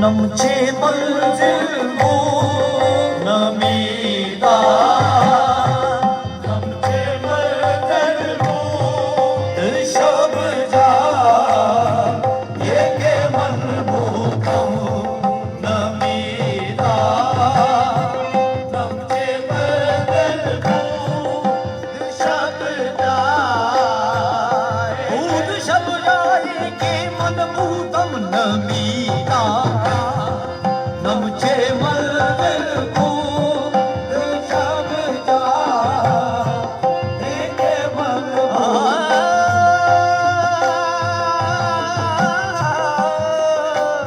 नमचे मंजिल वो नमीदा नमचे मंजिल वो शब जा ये के मन भूखम नमीदा नमचे मंजिल वो शब जा शब जाए के मन भूखम नमीदा नमचे मंजिल को शब जा के मन नमीदा नमचे मंजिल को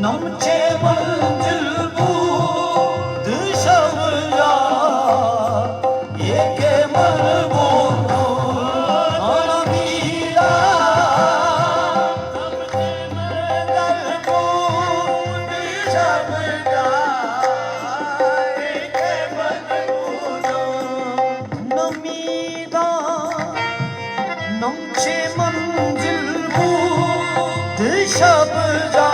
नमचे मंजिल बूद शब जा ये के मन बोलो नमीदा नमचे मंजिल बूद शब जा ये के मन बोलो नमीदा नमचे मंजिल बूद शब जा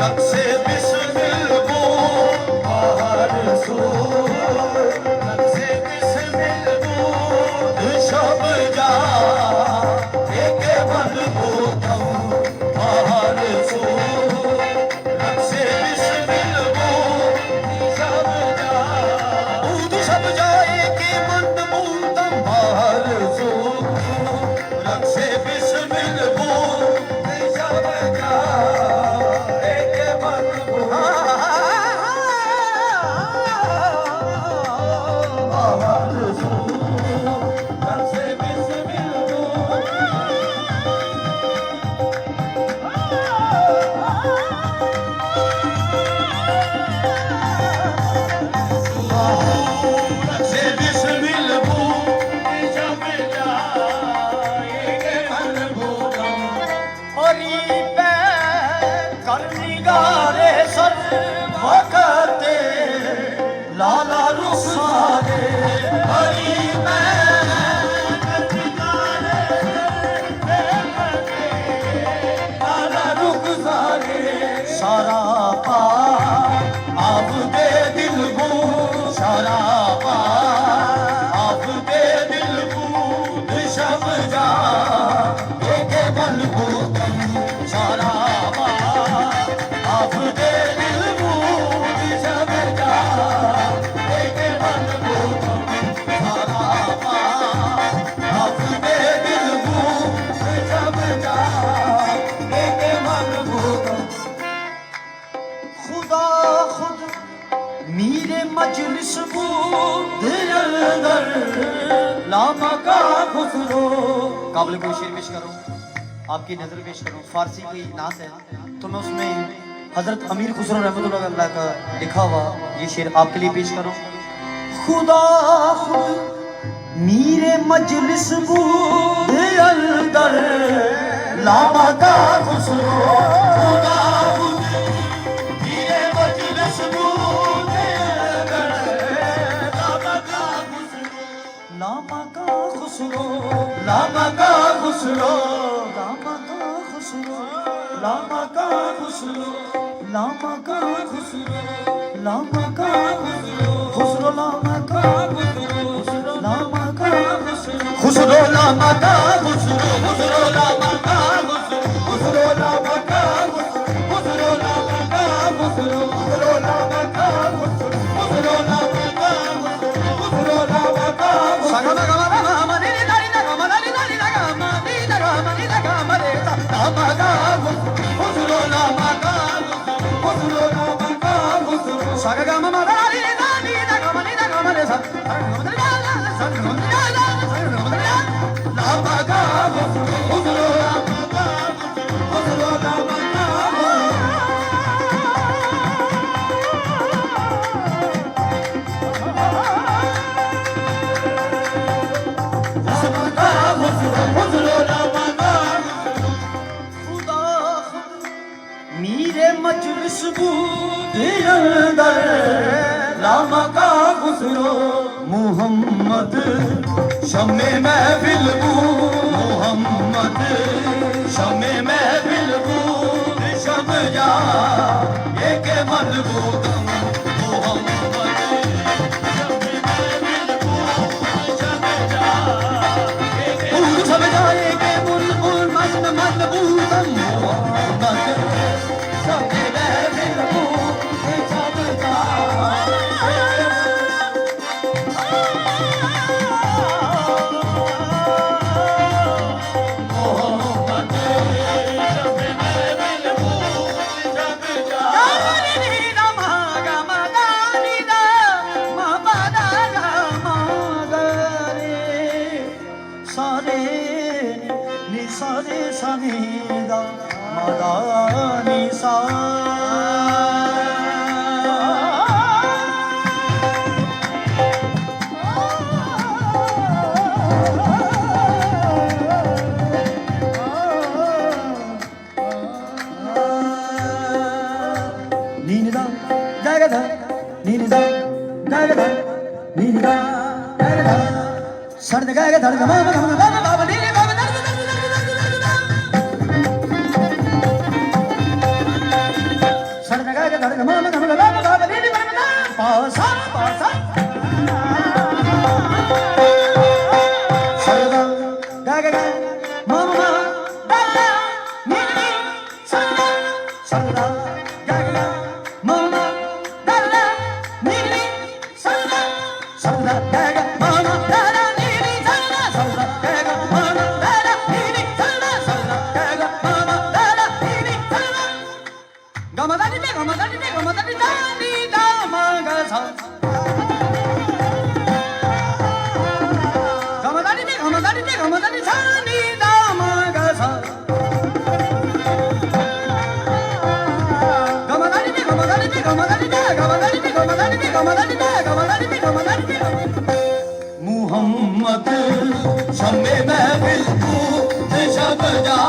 रक्से बिस्मिल वो बाहर सो रक्से बिस्मिल वो शब जा एक मन भूखम बाहर सो रक्से बिस्मिल वो शब जा ऊद शब जाए के मन भूखम बाहर सो रक्से बिस्मिल वो शब जा लाला रुसारे हरी लाला रुखसारे सारा पा आप दे दिल को सारा पा आप दे दिल को शब जा एक बन को सारा पा आप दे दिल को शब जा मजलिस लामा का खुसरो काबिल कोई शेर पेश करूं आपकी नजर पेश करूं फारसी कोई नात है तो मैं उसमें हजरत अमीर खुसरो रहमतुल्लाह अलैह का लिखा हुआ ये शेर आपके लिए पेश करूं खुदा खुद मीरे मजलिस बूद अंदर लामा का खुसरो खुदा खुद मीरे मजलिस बूद लामा का खुसरो लामा का खुसरो लामा का खुसरो लामा का खुसरो लामा का खुसरो लामा का खुसरो लामा का खुसरो लामा का खुसरो लामा का खुसरो खुसरो लामा का खुसरो लामा का खुसरो लामा का खुसरो खुसरो लामा का खुसरो लामा का खुसरो लामा का sagama gama gama ni ni ni gama ni ni gama ni gama ni gama re ta ma ga Khusro Lama का मजलिस बूदी अंदर लामा का खुसरो मोहम्मद शमे महफिल मोहम्मद शमे महफिल शम जा ये के मजबूतम मोहम्मद शमे महफिल शम जा शम जा ये के बुलबुल मस्त मजबूतम मोहम्मद शमे महफिल शम जा सारे सनीदा मदानी सा नीनिदा दागदा नीनिदा दागदा नीनिदा दागदा सर्द गागा धड़ मा मा मा मा नीनि मा पासा पासा सरदा गागा मामा दादा नीनी सरदा सरदा गागा मामा दादा नीनी सरदा सरदा गागा मामा दादा नीनी सरदा सरदा गागा मामा दादा नीनी सरदा सरदा गागा मामा दादा नीनी सरदा गमदानी दे गमदानी दे गमदानी दानी दामागासा गमदानी दे गमदानी दे गमदानी दानी दामागासा गमदानी दे गमदानी दे गमदानी दे गमदानी दे गमदानी दे गमदानी दे गमदानी दे गमदानी दे मुहम्मद शमे महफिल शब जा